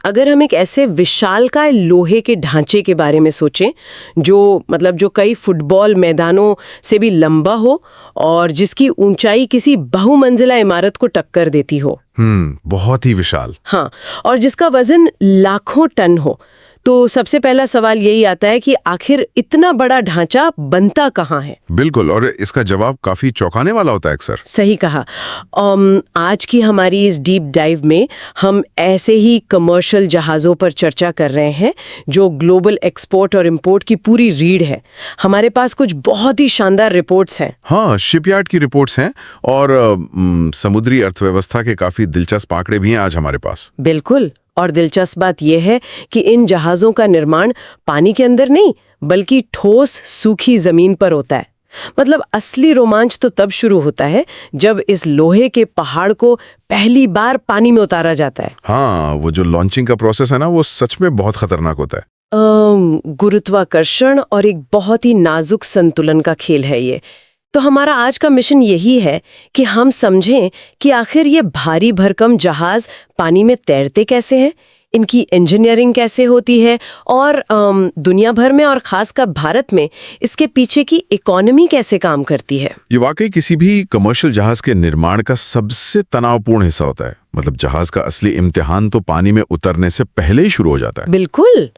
अगर हम एक ऐसे विशालकाय लोहे के ढांचे के बारे में सोचें जो कई फुटबॉल मैदानों से भी लंबा हो और जिसकी ऊंचाई किसी बहुमंजिला इमारत को टक्कर देती हो। बहुत ही विशाल। हाँ, और जिसका वजन लाखों टन हो, तो सबसे पहला सवाल यही आता है कि आखिर इतना बड़ा ढांचा बनता कहाँ है। बिल्कुल, और इसका जवाब काफी चौंकाने वाला होता है अक्सर। सही कहा। आज की हमारी इस डीप डाइव में हम ऐसे ही कमर्शियल जहाज़ों पर चर्चा कर रहे हैं जो ग्लोबल एक्सपोर्ट और इंपोर्ट की पूरी रीढ़ है। हमारे पास कुछ बहुत ही शानदार रिपोर्ट्स हैं। हाँ, शिपयार्ड की रिपोर्ट्स हैं और समुद्री अर्थव्यवस्था के काफी दिलचस्प आंकड़े भी हैं आज हमारे पास। बिल्कुल, और दिलचस्प बात यह है कि इन जहाज़ों का निर्माण पानी के अंदर नहीं बल्कि ठोस सूखी जमीन पर होता है। मतलब असली रोमांच तो तब शुरू होता है जब इस लोहे के पहाड़ को पहली बार पानी में उतारा जाता है। हाँ, वो जो लॉन्चिंग का प्रोसेस है ना, वो सच में बहुत खतरनाक होता है। गुरुत्वाकर्षण और एक बहुत ही नाजुक संतुलन का खेल है ये। तो हमारा आज का मिशन यही है कि हम समझें कि आखिर ये भारी भरकम जहाज पानी में तैरते कैसे हैं, इनकी इंजीनियरिंग कैसे होती है और दुनिया भर में और खासकर भारत में इसके पीछे की इकोनॉमी कैसे काम करती है। ये वाकई किसी भी कमर्शियल जहाज के निर्माण का सबसे तनावपूर्ण हिस्सा होता है। मतलब जहाज का असली इम्तिहान तो पानी में उतरने से पहले ही शुरू हो जाता है। बिल्कुल।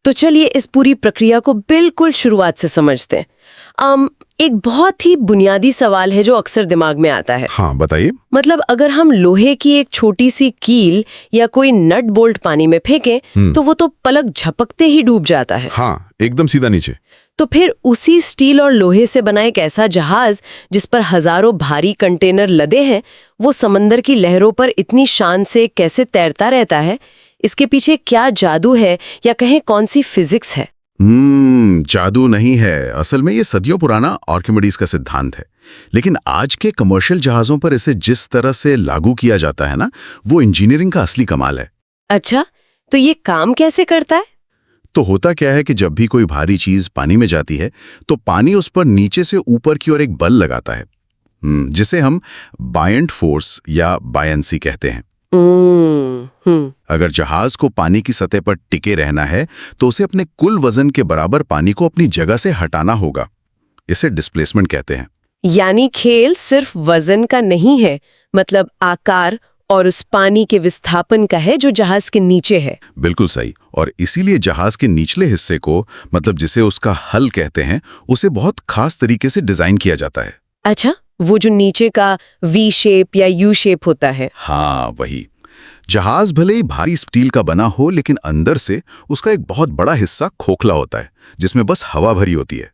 तो चलिए इस पूरी प्रक्रिया को बिल्कुल शुरुआत से समझते हैं। एक बहुत ही बुनियादी सवाल है जो अक्सर दिमाग में आता है। हाँ, बताइए। मतलब अगर हम लोहे की एक छोटी सी कील या कोई नट बोल्ट पानी में फेंकें तो वो तो पलक झपकते ही डूब जाता है। हाँ, एकदम सीधा नीचे। तो फिर उसी स्टील और लोहे से बना एक ऐसा जहाज जिस पर हजारों भारी कंटेनर लदे हैं, वो समंदर की लहरों पर इतनी शान से कैसे तैरता रहता है? इसके पीछे क्या जादू है या कहें कौन सी फिजिक्स है? जादू नहीं है, असल में ये सदियों पुराना आर्किमिडीज का सिद्धांत है। लेकिन आज के कमर्शियल जहाजों पर इसे जिस तरह से लागू किया जाता है ना, वो इंजीनियरिंग का असली कमाल है। अच्छा, तो ये काम कैसे करता है? तो होता क्या है कि जब भी कोई भारी चीज पानी में जाती है तो पानी उस पर नीचे से ऊपर की ओर एक बल लगाता है, जिसे हम बायंट फोर्स या बायंसी कहते हैं। अगर जहाज को पानी की सतह पर टिके रहना है तो उसे अपने कुल वजन के बराबर पानी को अपनी जगह से हटाना होगा। इसे डिस्प्लेसमेंट कहते हैं। यानी खेल सिर्फ वजन का नहीं है, मतलब आकार और उस पानी के विस्थापन का है जो जहाज के नीचे है। बिल्कुल सही। और इसीलिए जहाज के निचले हिस्से को, मतलब जिसे उसका हल कहते हैं, उसे बहुत खास तरीके से डिजाइन किया जाता है। अच्छा, वो जो नीचे का वी शेप या यू शेप होता है। हाँ, वही। जहाज भले ही भारी स्टील का बना हो, लेकिन अंदर से उसका एक बहुत बड़ा हिस्सा खोखला होता है जिसमें बस हवा भरी होती है।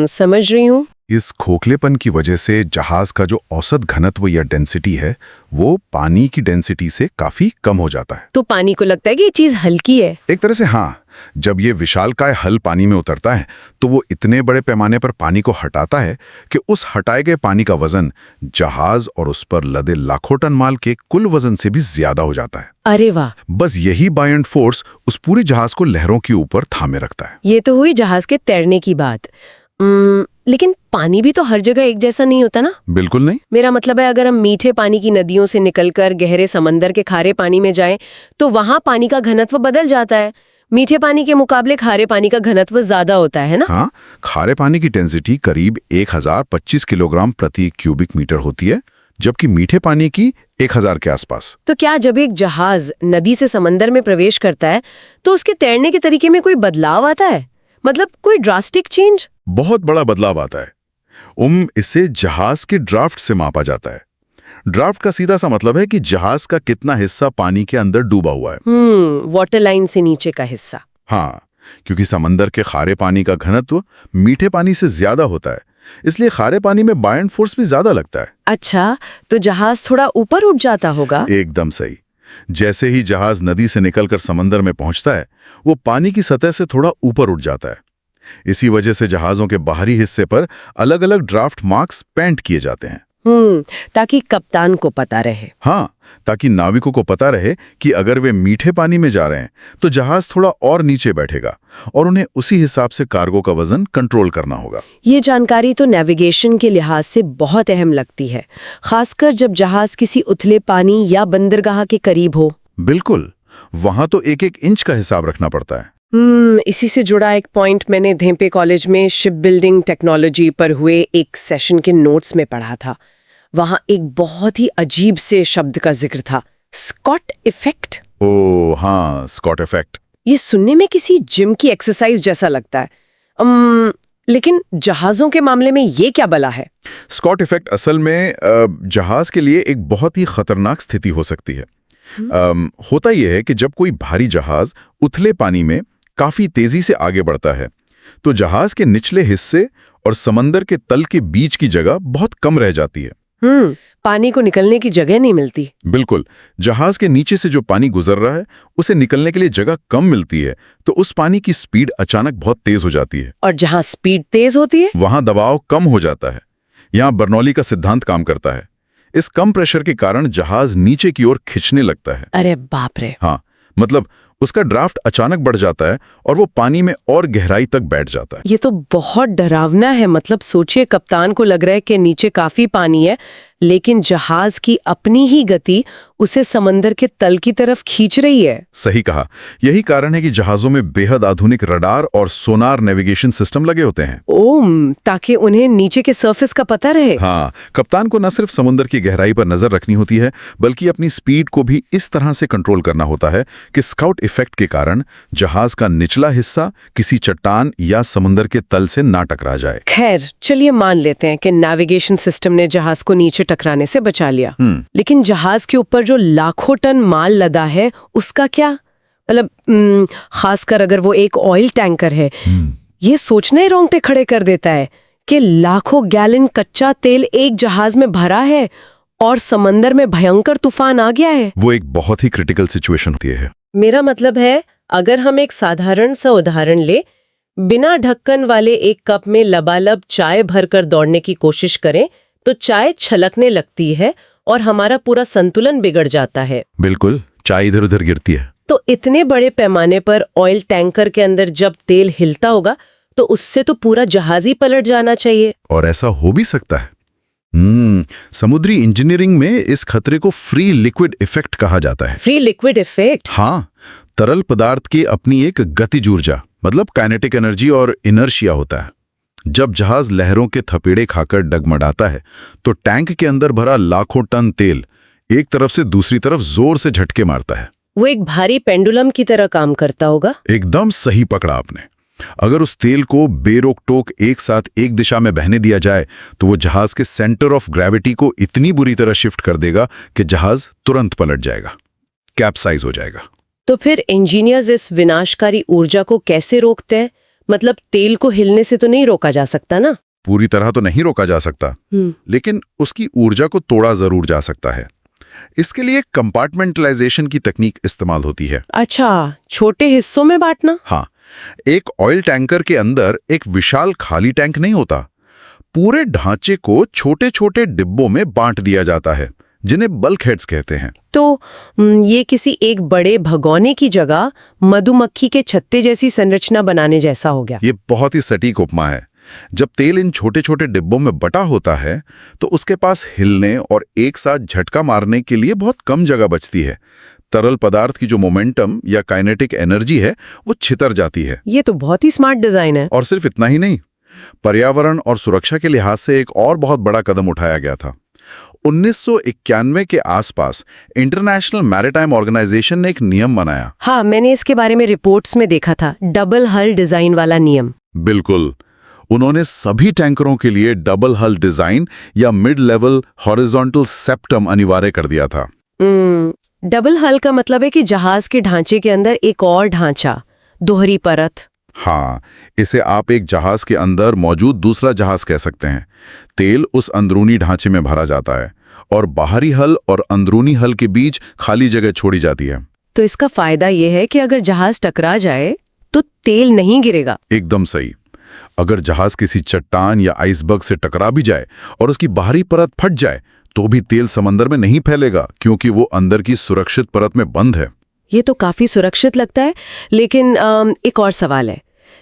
समझ रही हूँ। इस खोखलेपन की वजह से जहाज का जो औसत घनत्व या डेंसिटी है वो पानी की डेंसिटी से काफी कम हो जाता है। तो पानी को लगता है कि ये चीज हल्की है। एक तरह से हाँ। जब ये विशालकाय हल पानी में उतरता है तो वो इतने बड़े पैमाने पर पानी को हटाता है कि उस हटाए गए पानी का वजन जहाज और उस पर लदे लाखों टन माल के कुल वजन से भी ज्यादा हो जाता है। अरे वाह। बस यही बायंट फोर्स उस पूरे जहाज को लहरों के ऊपर थामे रखता है। ये तो हुई जहाज के तैरने की बात। लेकिन पानी भी तो हर जगह एक जैसा नहीं होता ना? बिल्कुल नहीं। मेरा मतलब है अगर हम मीठे पानी की नदियों से निकलकर गहरे समंदर के खारे पानी में जाएं तो वहां पानी का घनत्व बदल जाता है। मीठे पानी के मुकाबले खारे पानी का घनत्व ज्यादा होता है ना? हाँ, खारे पानी की डेंसिटी करीब 1025 किलोग्राम प्रति क्यूबिक मीटर होती है, जबकि मीठे पानी की 1000 के आसपास। तो क्या जब एक जहाज नदी से समंदर में प्रवेश करता है तो उसके तैरने के तरीके में कोई बदलाव आता है? मतलब कोई ड्रास्टिक चेंज? बहुत बड़ा बदलाव आता है। इसे जहाज के ड्राफ्ट से मापा जाता है। ड्राफ्ट का सीधा सा मतलब है कि जहाज का कितना हिस्सा पानी के अंदर डूबा हुआ है। वाटर लाइन से नीचे का हिस्सा। हाँ, क्योंकि समंदर के खारे पानी का घनत्व मीठे पानी से ज्यादा होता है, इसलिए खारे पानी में बायंट फोर्स भी ज्यादा लगता है। अच्छा, तो जहाज थोड़ा ऊपर उठ जाता होगा? एकदम सही। जैसे ही जहाज नदी से निकलकर समंदर में पहुंचता है, वो पानी की सतह से थोड़ा ऊपर उठ जाता है। इसी वजह से जहाजों के बाहरी हिस्से पर अलग अलग ड्राफ्ट मार्क्स पेंट किए जाते हैं। ताकि कप्तान को पता रहे। हाँ, ताकि नाविकों को पता रहे कि अगर वे मीठे पानी में जा रहे हैं तो जहाज थोड़ा और नीचे बैठेगा और उन्हें उसी हिसाब से कार्गो का वजन कंट्रोल करना होगा। ये जानकारी तो नेविगेशन के लिहाज से बहुत अहम लगती है, खासकर जब जहाज किसी उथले पानी या बंदरगाह के करीब हो। बिल्कुल। वहां तो एक एक इंच का हिसाब रखना पड़ता है। इसी से जुड़ा एक पॉइंट मैंने धेंपे कॉलेज में शिप बिल्डिंग टेक्नोलॉजी पर हुए एक सेशन के नोट्स में पढ़ा था। वहां एक बहुत ही अजीब से शब्द का जिक्र था, स्कॉट इफेक्ट। ओ हाँ, स्कॉट इफेक्ट। ये सुनने में किसी जिम की एक्सरसाइज जैसा लगता है। लेकिन जहाजों के मामले में ये क्या बला है? स्कॉट इफेक्ट असल में जहाज के लिए एक बहुत ही खतरनाक स्थिति हो सकती है। होता यह है कि जब कोई भारी जहाज उथले पानी में काफी तेजी से आगे बढ़ता है तो जहाज के निचले हिस्से और समंदर के तल के बीच की जगह बहुत कम रह जाती है। पानी को निकलने की जगह नहीं मिलती। बिल्कुल, जहाज के नीचे से जो पानी गुजर रहा है उसे निकलने के लिए जगह कम मिलती है, तो उस पानी की स्पीड अचानक बहुत तेज हो जाती है। और जहां स्पीड तेज होती है वहां दबाव कम हो जाता है। यहां बर्नौली का सिद्धांत काम करता है। इस कम प्रेशर के कारण जहाज नीचे की ओर खिंचने लगता है। अरे बाप रे। हाँ, मतलब उसका ड्राफ्ट अचानक बढ़ जाता है और वो पानी में और गहराई तक बैठ जाता है। ये तो बहुत डरावना है। मतलब सोचिए, कप्तान को लग रहा है कि नीचे काफी पानी है, लेकिन जहाज की अपनी ही गति उसे समंदर के तल की तरफ खींच रही है। सही कहा। यही कारण है कि जहाजों में बेहद आधुनिक रडार और सोनार नेविगेशन सिस्टम लगे होते हैं। ताकि उन्हें नीचे के सरफेस का पता रहे। हाँ, कप्तान को न सिर्फ समुद्र की गहराई पर नजर रखनी होती है, बल्कि अपनी स्पीड को भी इस तरह से कंट्रोल करना होता है कि स्काउट इफेक्ट के कारण जहाज का निचला हिस्सा किसी चट्टान या समुद्र के तल से ना टकरा जाए। खैर, चलिए मान लेते हैं कि नेविगेशन सिस्टम ने जहाज को नीचे टकराने से बचा लिया। लेकिन जहाज के ऊपर जो लाखों टन माल लदा है उसका क्या? मतलब खासकर अगर वो एक ऑयल टैंकर है। ये सोचना ही रोंगटे खड़े कर देता है कि लाखों गैलन कच्चा तेल एक जहाज में भरा है और समंदर में भयंकर तूफान आ गया है। वो एक बहुत ही क्रिटिकल सिचुएशन होती है। मेरा मतलब है, अगर हम एक साधारण सा उदाहरण ले, बिना ढक्कन वाले एक कप में लबालब चाय भरकर दौड़ने की कोशिश करें तो चाय छलकने लगती है और हमारा पूरा संतुलन बिगड़ जाता है। बिल्कुल, चाय इधर उधर गिरती है। तो इतने बड़े पैमाने पर ऑयल टैंकर के अंदर जब तेल हिलता होगा तो उससे तो पूरा जहाज ही पलट जाना चाहिए। और ऐसा हो भी सकता है। समुद्री इंजीनियरिंग में इस खतरे को फ्री लिक्विड इफेक्ट कहा जाता है। Free liquid effect? हाँ, तरल पदार्थ की अपनी एक गतिज ऊर्जा, मतलब काइनेटिक एनर्जी और इनर्शिया होता है। जब जहाज लहरों के थपेड़े खाकर डगमगाता है तो टैंक के अंदर भरा लाखों टन तेल एक तरफ से दूसरी तरफ जोर से झटके मारता है। वो एक भारी पेंडुलम की तरह काम करता होगा। एकदम सही पकड़ा आपने। अगर उस तेल को बेरोक टोक एक साथ एक दिशा में बहने दिया जाए तो वो जहाज के सेंटर ऑफ ग्रेविटी को इतनी बुरी तरह शिफ्ट कर देगा कि जहाज तुरंत पलट जाएगा, कैप्साइज हो जाएगा। तो फिर इंजीनियर्स इस विनाशकारी ऊर्जा को कैसे रोकते हैं? मतलब तेल को हिलने से तो नहीं रोका जा सकता ना? पूरी तरह तो नहीं रोका जा सकता, लेकिन उसकी ऊर्जा को तोड़ा जरूर जा सकता है। इसके लिए कंपार्टमेंटलाइजेशन की तकनीक इस्तेमाल होती है। अच्छा, छोटे हिस्सों में बांटना? हाँ, एक ऑयल टैंकर के अंदर एक विशाल खाली टैंक नहीं होता। पूरे ढांचे को छोटे छोटे डिब्बों में बांट दिया जाता है, जिन्हें बल्क हेड्स कहते हैं। तो ये किसी एक बड़े भगोने की जगह मधुमक्खी के छत्ते जैसी संरचना बनाने जैसा हो गया। ये बहुत ही सटीक उपमा है। जब तेल इन छोटे छोटे डिब्बों में बटा होता है तो उसके पास हिलने और एक साथ झटका मारने के लिए बहुत कम जगह बचती है। तरल पदार्थ की जो मोमेंटम या काइनेटिक एनर्जी है वो छितर जाती है। ये तो बहुत ही स्मार्ट डिजाइन है। और सिर्फ इतना ही नहीं, पर्यावरण और सुरक्षा के लिहाज से एक और बहुत बड़ा कदम उठाया गया था। 1991 के आसपास इंटरनेशनल मैरीटाइम ऑर्गेनाइजेशन ने एक नियम बनाया। हाँ, मैंने इसके बारे में रिपोर्ट्स में देखा था, डबल हल डिजाइन वाला नियम। बिल्कुल, उन्होंने सभी टैंकरों के लिए डबल हल डिजाइन या मिड लेवल हॉरिजॉन्टल सेप्टम अनिवार्य कर दिया था। डबल हल का मतलब है कि जहाज के ढांचे के अंदर एक और ढांचा, दोहरी परत। हाँ, इसे आप एक जहाज के अंदर मौजूद दूसरा जहाज कह सकते हैं। तेल उस अंदरूनी ढांचे में भरा जाता है और बाहरी हल और अंदरूनी हल के बीच खाली जगह छोड़ी जाती है। तो इसका फायदा यह है कि अगर जहाज टकरा जाए तो तेल नहीं गिरेगा। एकदम सही। अगर जहाज किसी चट्टान या आइसबर्ग से टकरा भी जाए और उसकी बाहरी परत फट जाए तो भी तेल समंदर में नहीं फैलेगा, क्योंकि वो अंदर की सुरक्षित परत में बंद है। ये तो काफी सुरक्षित लगता है। लेकिन एक और सवाल है,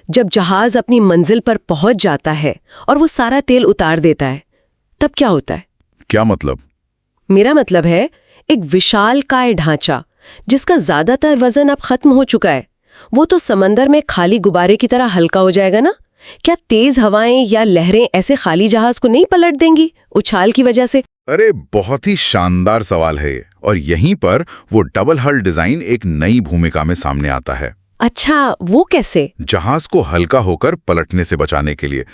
जब जहाज अपनी मंजिल पर पहुंच जाता है और वो सारा तेल उतार देता है, तब क्या होता है? क्या मतलब? मेरा मतलब है, एक विशालकाय ढांचा जिसका ज्यादातर वजन अब खत्म हो चुका है, वो तो समंदर में खाली गुब्बारे की तरह हल्का हो जाएगा ना? क्या तेज हवाएं या लहरें ऐसे खाली जहाज को नहीं पलट देंगी उछाल की वजह से? अरे बहुत ही शानदार सवाल है ये। और यहीं पर वो डबल हल डिजाइन एक नई भूमिका में सामने आता है। अच्छा, वो कैसे? जहाज को हल्का होकर पलटने से बचाने के लिए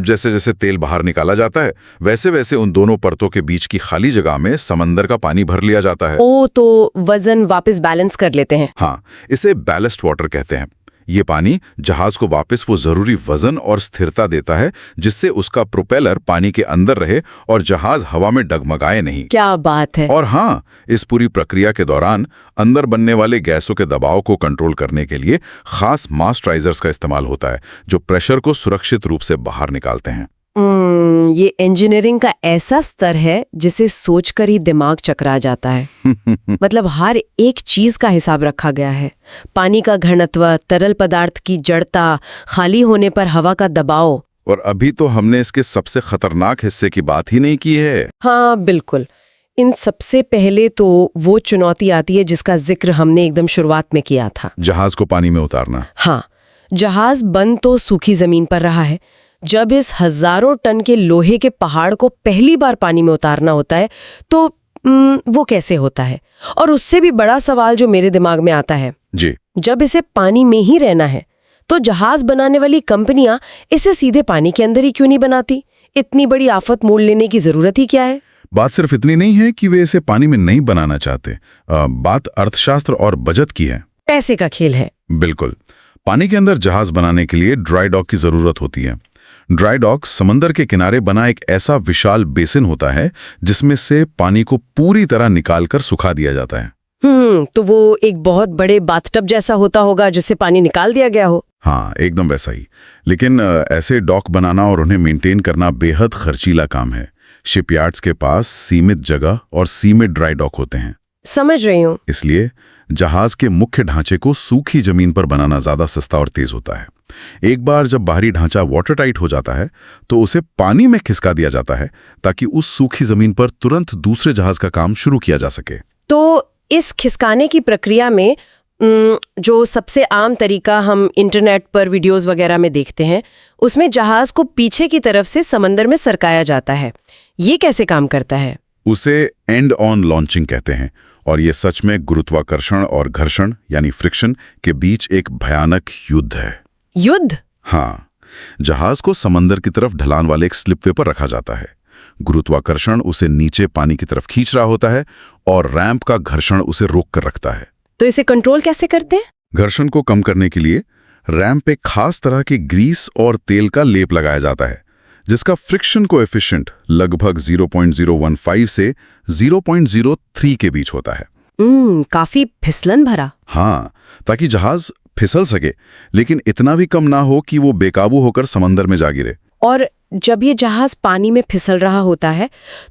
जैसे जैसे तेल बाहर निकाला जाता है, वैसे वैसे उन दोनों परतों के बीच की खाली जगह में समंदर का पानी भर लिया जाता है। ओ, तो वजन वापस बैलेंस कर लेते हैं। हाँ, इसे बैलेस्ट वाटर कहते हैं। ये पानी जहाज को वापस वो जरूरी वजन और स्थिरता देता है जिससे उसका प्रोपेलर पानी के अंदर रहे और जहाज हवा में डगमगाए नहीं। क्या बात है। और हाँ, इस पूरी प्रक्रिया के दौरान अंदर बनने वाले गैसों के दबाव को कंट्रोल करने के लिए खास मास्टराइजर्स का इस्तेमाल होता है जो प्रेशर को सुरक्षित रूप से बाहर निकालते हैं। ये इंजीनियरिंग का ऐसा स्तर है जिसे सोचकर ही दिमाग चकरा जाता है। मतलब हर एक चीज का हिसाब रखा गया है। पानी का घनत्व, तरल पदार्थ की जड़ता, खाली होने पर हवा का दबाव। और अभी तो हमने इसके सबसे खतरनाक हिस्से की बात ही नहीं की है। हाँ बिल्कुल। इन सबसे पहले तो वो चुनौती आती है जिसका जिक्र हमने एकदम शुरुआत में किया था, जहाज को पानी में उतारना। हाँ, जहाज बंद तो सूखी जमीन पर रहा है। जब इस हजारों टन के लोहे के पहाड़ को पहली बार पानी में उतारना होता है तो वो कैसे होता है? और उससे भी बड़ा सवाल जो मेरे दिमाग में आता है जी, जब इसे पानी में ही रहना है तो जहाज बनाने वाली कंपनियां इसे सीधे पानी के अंदर ही क्यों नहीं बनाती? इतनी बड़ी आफत मोल लेने की जरूरत ही क्या है? बात सिर्फ इतनी नहीं है कि वे इसे पानी में नहीं बनाना चाहते। बात अर्थशास्त्र और बजट की है। पैसे का खेल है। बिल्कुल। पानी के अंदर जहाज बनाने के लिए ड्राई डॉक की जरूरत होती है। ड्राई डॉक समंदर के किनारे बना एक ऐसा विशाल बेसिन होता है जिसमें से पानी को पूरी तरह निकालकर सुखा दिया जाता है। तो वो एक बहुत बड़े बाथटब जैसा होता होगा जिससे पानी निकाल दिया गया हो। हाँ, एकदम वैसा ही। लेकिन ऐसे डॉक बनाना और उन्हें मेंटेन करना बेहद खर्चीला काम है। शिपयार्ड्स के पास सीमित जगह और सीमित ड्राई डॉक होते हैं। समझ रही हूँ। इसलिए जहाज के मुख्य ढांचे को सूखी जमीन पर बनाना ज्यादा सस्ता और तेज होता है। एक बार जब बाहरी ढांचा वाटर टाइट हो जाता है तो उसे पानी में खिसका दिया जाता है ताकि उस सूखी जमीन पर तुरंत दूसरे जहाज का काम शुरू किया जा सके। तो इस खिसकाने की प्रक्रिया में जो सबसे आम तरीका हम इंटरनेट पर वीडियोस वगैरह में देखते हैं, उसमें जहाज को पीछे की तरफ से समंदर में सरकाया जाता है। ये कैसे काम करता है? उसे एंड ऑन लॉन्चिंग कहते हैं और ये सच में गुरुत्वाकर्षण और घर्षण यानी फ्रिक्शन के बीच एक भयानक युद्ध है। युद्ध? हाँ, जहाज को समंदर की तरफ ढलान वाले एक स्लिपवे पर रखा जाता है। गुरुत्वाकर्षण उसे नीचे पानी की तरफ खींच रहा होता है और रैंप का घर्षण उसे रोक कर रखता है। तो इसे कंट्रोल कैसे करते हैं? घर्षण को कम करने के लिए रैंप पे खास तरह के ग्रीस और तेल का लेप लगाया जाता है जिसका फ्रिक्शन कोएफिशिएंट लगभग 0.015 से 0.03 के बीच होता है। काफी फिसलन भरा। हाँ, ताकि जहाज फिसल सके लेकिन इतना भी कम ना हो कि वो बेकाबू होकर समंदर में जा गिरे। और जब ये जहाज पानी में फिसल रहा होता है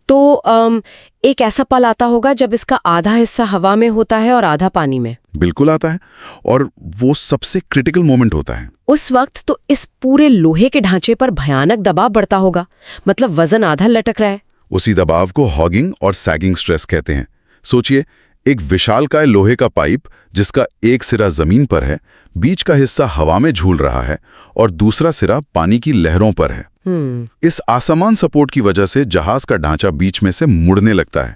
तो एक ऐसा पल आता होगा जब इसका आधा हिस्सा हवा में होता है और आधा पानी में। बिल्कुल आता है, और वो सबसे क्रिटिकल मोमेंट होता है। उस वक्त तो इस पूरे लोहे के ढांचे पर भयानक दबाव बढ़ता होगा, मतलब वजन आधा लटक रहा है। उसी दबाव को हॉगिंग और सैगिंग स्ट्रेस कहते हैं। सोचिए, एक विशालकाय लोहे का पाइप जिसका एक सिरा जमीन पर है, बीच का हिस्सा हवा में झूल रहा है और दूसरा सिरा पानी की लहरों पर है। इस असमान सपोर्ट की वजह से जहाज का ढांचा बीच में से मुड़ने लगता है।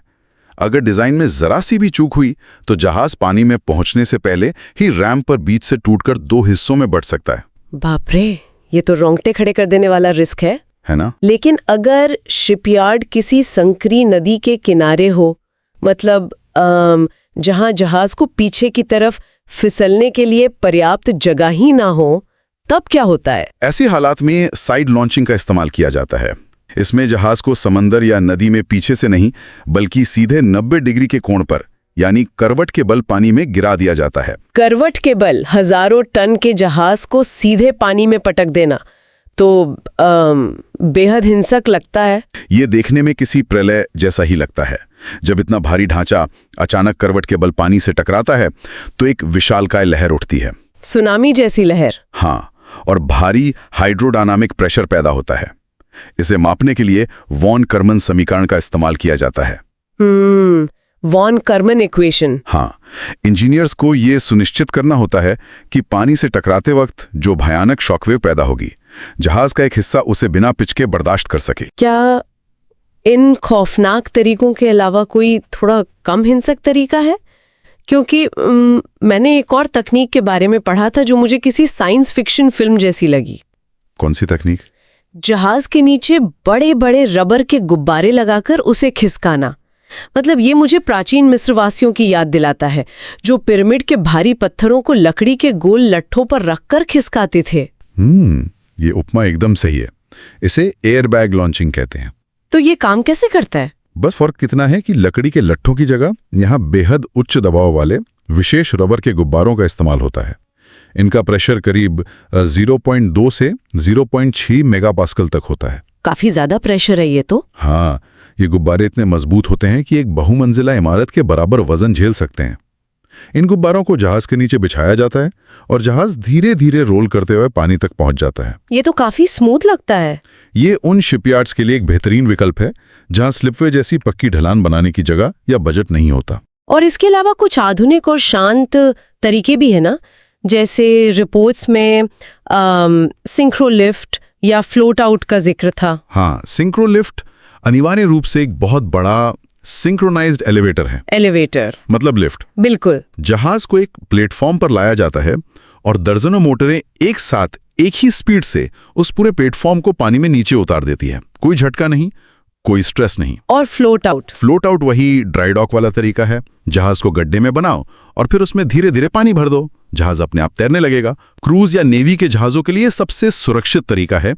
अगर डिजाइन में जरा सी भी चूक हुई तो जहाज पानी में पहुंचने से पहले ही रैंप पर बीच से टूटकर 2 हिस्सों में बढ़ सकता है। बाप रे, ये तो रोंगटे खड़े कर देने वाला रिस्क है ना? लेकिन अगर शिपयार्ड किसी संकरी नदी के किनारे हो, मतलब जहां जहाज को पीछे की तरफ फिसलने के लिए पर्याप्त जगह ही ना हो, तब क्या होता है? ऐसे हालात में साइड लॉन्चिंग का इस्तेमाल किया जाता है। इसमें जहाज को समंदर या नदी में पीछे से नहीं बल्कि सीधे 90 डिग्री के कोण पर यानी करवट के बल पानी में गिरा दिया जाता है। करवट के बल हजारों टन के जहाज को सीधे पानी में पटक देना तो बेहद हिंसक लगता है। ये देखने में किसी प्रलय जैसा ही लगता है। जब इतना भारी ढांचा अचानक करवट के बल पानी से टकराता है तो एक विशालकाय लहर उठती है, सुनामी जैसी लहर। हाँ, और भारी हाइड्रोडायनामिक प्रेशर पैदा होता है। इसे मापने के लिए वॉन करमन समीकरण का इस्तेमाल किया जाता है। Von Karman equation. हाँ, इंजीनियर्स को ये सुनिश्चित करना होता है कि पानी से टकराते वक्त जो भयानक शॉकवेव पैदा होगी, जहाज का एक हिस्सा उसे बिना पिचके बर्दाश्त कर सके। क्या इन खौफनाक तरीकों के अलावा कोई थोड़ा कम हिंसक तरीका है? क्योंकि मैंने एक और तकनीक के बारे में पढ़ा था जो मुझे किसी साइंस फिक्शन फिल्म जैसी लगी। कौन सी तकनीक? जहाज के नीचे बड़े बड़े रबर के गुब्बारे लगाकर उसे खिसकाना। मतलब ये मुझे प्राचीन मिस्रवासियों की याद दिलाता है, जो पिरामिड के भारी पत्थरों को लकड़ी के गोल लट्ठों पर रखकर खिसकाते थे। ये उपमा एकदम सही है। इसे एयर बैग लॉन्चिंग कहते हैं। तो ये काम कैसे करता है? बस फर्क कितना है कि लकड़ी के लट्ठों की जगह यहाँ बेहद उच्च दबाव वाले विशेष रबर के गुब्बारों का इस्तेमाल होता है। इनका प्रेशर करीब 0.2 से 0.6 मेगापास्कल तक होता है। काफी ज्यादा प्रेशर है ये तो। हाँ, ये गुब्बारे इतने मजबूत होते हैं कि एक बहुमंजिला इमारत के बराबर वजन झेल सकते हैं। इन गुब्बारों को जहाज के नीचे बिछाया जाता है और जहाज धीरे धीरे रोल करते हुए पानी तक पहुंच जाता है। ये तो काफी स्मूथ लगता है। ये उन शिपयार्ड्स के लिए एक बेहतरीन विकल्प है जहां स्लिपवे जैसी पक्की ढलान बनाने की जगह या बजट नहीं होता। और इसके अलावा कुछ आधुनिक और शांत तरीके भी है ना, जैसे रिपोर्ट्स में सिंक्रोलिफ्ट या फ्लोट आउट का जिक्र था। हाँ, सिंक्रोलिफ्ट अनिवार्य रूप से एक बहुत बड़ा सिंक्रोनाइज्ड एलिवेटर है। एलिवेटर मतलब लिफ्ट। बिल्कुल। जहाज को एक प्लेटफॉर्म पर लाया जाता है और दर्जनों मोटरें एक साथ एक ही स्पीड से उस पूरे प्लेटफॉर्म को पानी में नीचे उतार देती है। कोई झटका नहीं, कोई स्ट्रेस नहीं। और फ्लोट आउट वही ड्राई डॉक वाला तरीका है। जहाज को गड्ढे में बनाओ और फिर उसमें धीरे धीरे पानी भर दो, जहाज अपने आप तैरने लगेगा। क्रूज या नेवी के जहाजों के लिए सबसे सुरक्षित तरीका है,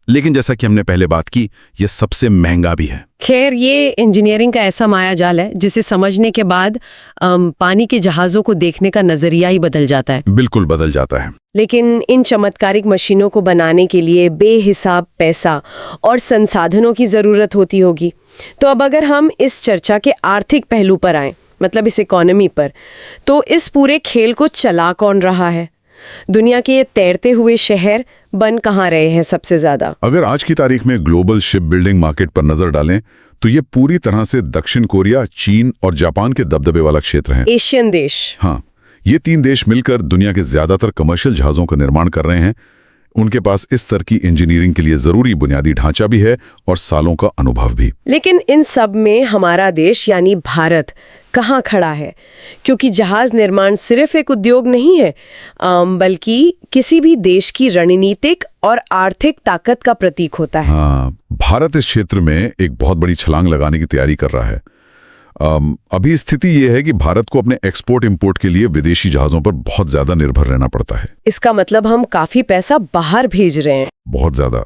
लेकिन जैसा कि हमने पहले बात की, यह सबसे महंगा भी है। खैर, ये इंजीनियरिंग का ऐसा मायाजाल है जिसे समझने के बाद पानी के जहाजों को देखने का नजरिया ही बदल जाता है। बिल्कुल बदल जाता है। लेकिन इन चमत्कारिक मशीनों को बनाने के लिए बेहिसाब पैसा और संसाधनों की जरूरत होती होगी। तो अब अगर हम इस चर्चा के आर्थिक पहलू पर आएं, मतलब इस इकोनॉमी पर, तो इस पूरे खेल को चला कौन रहा है? दुनिया के ये तैरते हुए शहर बन कहाँ रहे हैं सबसे ज्यादा? अगर आज की तारीख में ग्लोबल शिप बिल्डिंग मार्केट पर नजर डालें तो ये पूरी तरह से दक्षिण कोरिया, चीन और जापान के दबदबे वाला क्षेत्र है। एशियन देश। हाँ, ये 3 देश मिलकर दुनिया के ज्यादातर कमर्शियल जहाजों का निर्माण कर रहे हैं। उनके पास इस स्तर की इंजीनियरिंग के लिए जरूरी बुनियादी ढांचा भी है और सालों का अनुभव भी। लेकिन इन सब में हमारा देश यानी भारत कहाँ खड़ा है? क्योंकि जहाज निर्माण सिर्फ एक उद्योग नहीं है, बल्कि किसी भी देश की रणनीतिक और आर्थिक ताकत का प्रतीक होता है। हाँ, भारत इस क्षेत्र में एक बहुत बड़ी छलांग लगाने की तैयारी कर रहा है। अभी स्थिति यह है कि भारत को अपने एक्सपोर्ट इंपोर्ट के लिए विदेशी जहाजों पर बहुत ज्यादा निर्भर रहना पड़ता है। इसका मतलब हम काफी पैसा बाहर भेज रहे हैं। बहुत ज्यादा।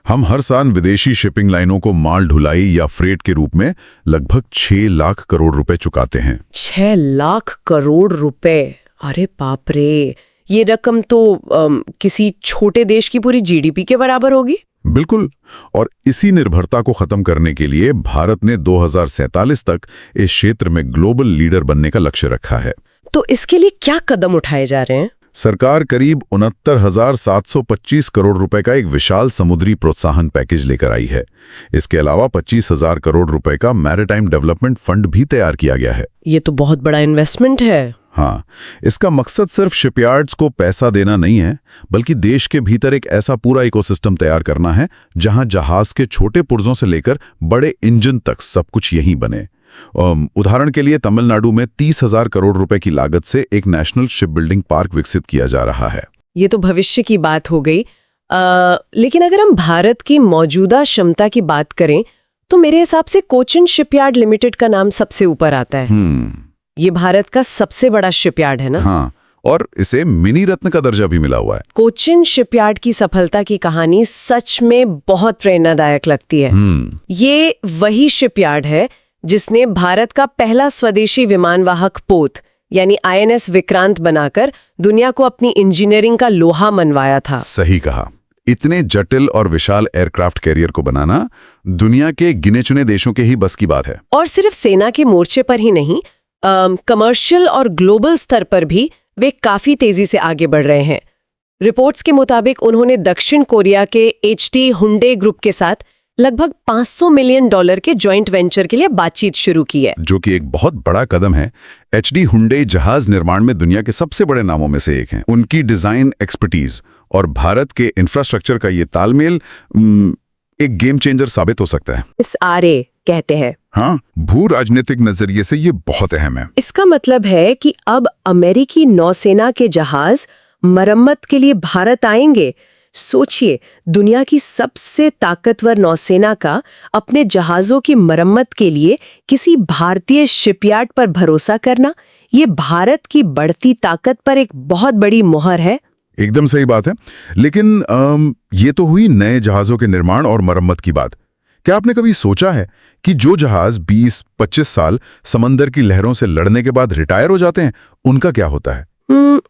हम हर साल विदेशी शिपिंग लाइनों को माल ढुलाई या फ्रेट के रूप में लगभग 6 लाख करोड़ रुपए चुकाते हैं। 6 लाख करोड़ रुपए? अरे बाप रे, ये रकम तो किसी छोटे देश की पूरी जीडीपी के बराबर होगी। बिल्कुल। और इसी निर्भरता को खत्म करने के लिए भारत ने 2047 तक इस क्षेत्र में ग्लोबल लीडर बनने का लक्ष्य रखा है। तो इसके लिए क्या कदम उठाए जा रहे हैं? सरकार करीब 69,725 करोड़ रुपए का एक विशाल समुद्री प्रोत्साहन पैकेज लेकर आई है। इसके अलावा 25,000 करोड़ रुपए का मैरिटाइम डेवलपमेंट फंड भी तैयार किया गया है। ये तो बहुत बड़ा इन्वेस्टमेंट है। हाँ, इसका मकसद सिर्फ शिपयार्ड्स को पैसा देना नहीं है, बल्कि देश के भीतर एक ऐसा पूरा इकोसिस्टम तैयार करना है जहां जहाज के छोटे पुर्जों से लेकर बड़े इंजन तक सब कुछ यहीं बने। उदाहरण के लिए तमिलनाडु में 30,000 करोड़ रुपए की लागत से एक नेशनल शिप बिल्डिंग पार्क विकसित किया जा रहा है। ये तो भविष्य की बात हो गई। लेकिन अगर हम भारत की मौजूदा क्षमता की बात करें तो मेरे हिसाब से कोचिन शिपयार्ड लिमिटेड का नाम सबसे ऊपर आता है। ये भारत का सबसे बड़ा शिपयार्ड है ना? हाँ, और इसे मिनी रत्न का दर्जा भी मिला हुआ है। कोचिन शिपयार्ड की सफलता की कहानी सच में बहुत प्रेरणादायक लगती है। ये वही शिपयार्ड है जिसने भारत का पहला स्वदेशी विमानवाहक पोत यानी INS विक्रांत बनाकर दुनिया को अपनी इंजीनियरिंग का लोहा मनवाया था। सही कहा। इतने जटिल और विशाल एयरक्राफ्ट कैरियर को बनाना दुनिया के गिने चुने देशों के ही बस की बात है। और सिर्फ सेना के मोर्चे पर ही नहीं, कमर्शियल और ग्लोबल स्तर पर भी वे काफी तेजी से आगे बढ़ रहे हैं। रिपोर्ट्स के मुताबिक उन्होंने दक्षिण कोरिया के HT हुंडे ग्रुप के साथ लगभग $500 मिलियन के जॉइंट वेंचर के लिए बातचीत शुरू की है। जो कि एक बहुत बड़ा कदम है। HD हुंडई जहाज निर्माण में दुनिया के सबसे बड़े नामों में से एक हैं। उनकी डिजाइन एक्सपर्टीज और भारत के इंफ्रास्ट्रक्चर का ये तालमेल एक गेम चेंजर साबित हो सकता है। इस RA कहते हैं। हाँ, भू राजनीतिक नजरिए से ये बहुत अहम है। इसका मतलब है कि अब अमेरिकी नौसेना के जहाज मरम्मत के लिए भारत आएंगे। सोचिए, दुनिया की सबसे ताकतवर नौसेना का अपने जहाजों की मरम्मत के लिए किसी भारतीय शिपयार्ड पर भरोसा करना, ये भारत की बढ़ती ताकत पर एक बहुत बड़ी मुहर है। एकदम सही बात है। लेकिन ये तो हुई नए जहाजों के निर्माण और मरम्मत की बात। क्या आपने कभी सोचा है कि जो जहाज 20-25 साल समंदर की लहरों से लड़ने के बाद रिटायर हो जाते हैं, उनका क्या होता है?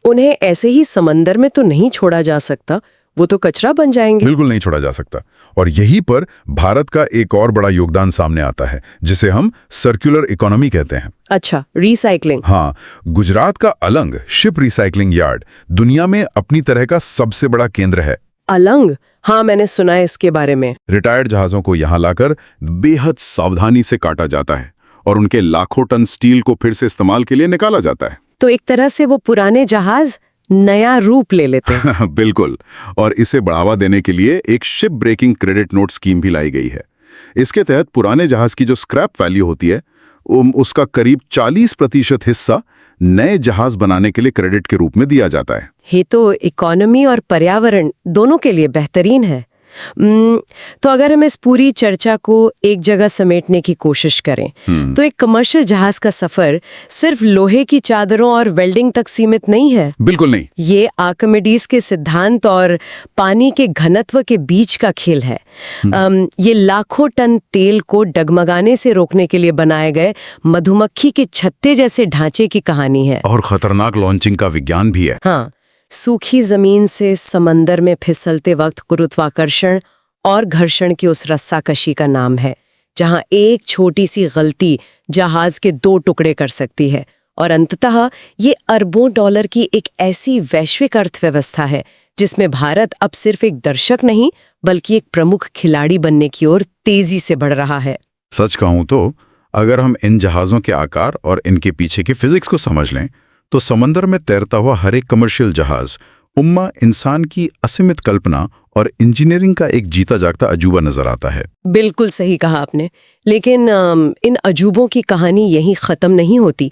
उन्हें ऐसे ही समंदर में तो नहीं छोड़ा जा सकता, वो तो कचरा बन जाएंगे। बिल्कुल नहीं छोड़ा जा सकता। और यहीं पर भारत का एक और बड़ा योगदान सामने आता है, जिसे हम सर्कुलर इकोनॉमी कहते हैं। अच्छा, रिसाइकलिंग। हाँ, गुजरात का अलंग शिप रिसाइकलिंग यार्ड दुनिया में अपनी तरह का सबसे बड़ा केंद्र है। अलंग? हाँ, मैंने सुना है इसके बारे में। रिटायर्ड जहाजों को यहाँ लाकर बेहद सावधानी से काटा जाता है और उनके लाखों टन स्टील को फिर से इस्तेमाल के लिए निकाला जाता है। तो एक तरह से वो पुराने जहाज नया रूप ले लेते हैं। बिल्कुल। और इसे बढ़ावा देने के लिए एक ship breaking credit note scheme भी लाई गई है। इसके तहत पुराने जहाज की जो स्क्रैप वैल्यू होती है, उसका करीब 40% हिस्सा नए जहाज बनाने के लिए क्रेडिट के रूप में दिया जाता है। ये तो इकोनॉमी और पर्यावरण दोनों के लिए बेहतरीन है। तो अगर हम इस पूरी चर्चा को एक जगह समेटने की कोशिश करें, तो एक कमर्शियल जहाज का सफर सिर्फ लोहे की चादरों और वेल्डिंग तक सीमित नहीं है। बिल्कुल नहीं। ये आर्किमिडीज के सिद्धांत और पानी के घनत्व के बीच का खेल है। ये लाखों टन तेल को डगमगाने से रोकने के लिए बनाए गए मधुमक्खी के छत्ते जैसे ढांचे की कहानी है। और खतरनाक लॉन्चिंग का विज्ञान भी है। हाँ, सूखी जमीन से समंदर में फिसलते वक्त गुरुत्वाकर्षण और घर्षण की उस रस्साकशी का नाम है, जहां एक छोटी सी गलती जहाज के 2 टुकड़े कर सकती है। और अंततः ये अरबों डॉलर की एक ऐसी वैश्विक अर्थव्यवस्था है जिसमें भारत अब सिर्फ एक दर्शक नहीं बल्कि एक प्रमुख खिलाड़ी बनने की ओर तेजी से बढ़ रहा है। सच कहूं तो अगर हम इन जहाजों के आकार और इनके पीछे की फिजिक्स को समझ लें, तो समंदर में तैरता हुआ हर एक कमर्शियल जहाज उम्मा इंसान की असीमित कल्पना और इंजीनियरिंग का एक जीता जागता अजूबा नजर आता है। बिल्कुल सही कहा आपने। लेकिन इन अजूबों की कहानी यहीं खत्म नहीं होती।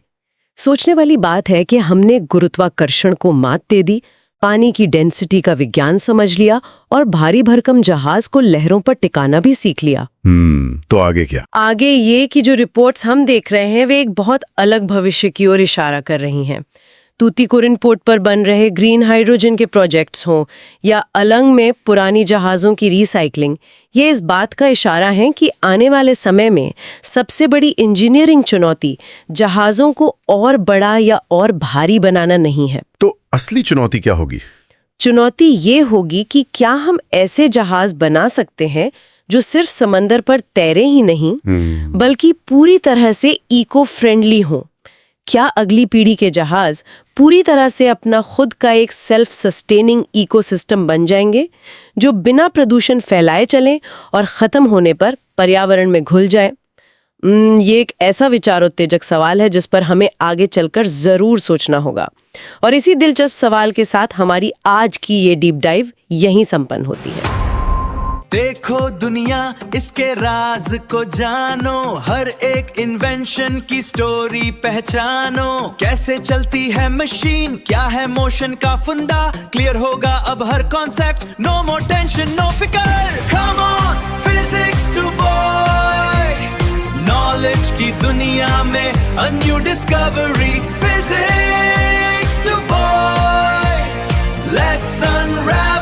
सोचने वाली बात है कि हमने गुरुत्वाकर्षण को मात दे दी, पानी की डेंसिटी का विज्ञान समझ लिया और भारी भरकम जहाज को लहरों पर टिकाना भी सीख लिया। तो आगे क्या? आगे ये कि जो रिपोर्ट्स हम देख रहे हैं वे एक बहुत अलग भविष्य की ओर इशारा कर रही हैं। तूतीकोरिन पोर्ट पर बन रहे ग्रीन हाइड्रोजन के प्रोजेक्ट्स हों या अलंग में पुरानी जहाज़ों की रिसाइकलिंग, ये इस बात का इशारा है कि आने वाले समय में सबसे बड़ी इंजीनियरिंग चुनौती जहाज़ों को और बड़ा या और भारी बनाना नहीं है। तो असली चुनौती क्या होगी? चुनौती ये होगी कि क्या हम ऐसे जहाज बना सकते हैं जो सिर्फ समंदर पर तैरे ही नहीं बल्कि पूरी तरह से इको फ्रेंडली हों। क्या अगली पीढ़ी के जहाज पूरी तरह से अपना खुद का एक सेल्फ सस्टेनिंग इकोसिस्टम बन जाएंगे जो बिना प्रदूषण फैलाए चलें और खत्म होने पर पर्यावरण में घुल जाए? ये एक ऐसा विचारोत्तेजक सवाल है जिस पर हमें आगे चलकर जरूर सोचना होगा। और इसी दिलचस्प सवाल के साथ हमारी आज की ये डीप डाइव यहीं संपन्न होती है। देखो दुनिया, इसके राज को जानो, हर एक इन्वेंशन की स्टोरी पहचानो। कैसे चलती है मशीन, क्या है मोशन का फंडा, क्लियर होगा अब हर concept. No more tension, no फिकर, come on physics to boy. Knowledge की दुनिया में a new discovery, physics to boy. Let's unravel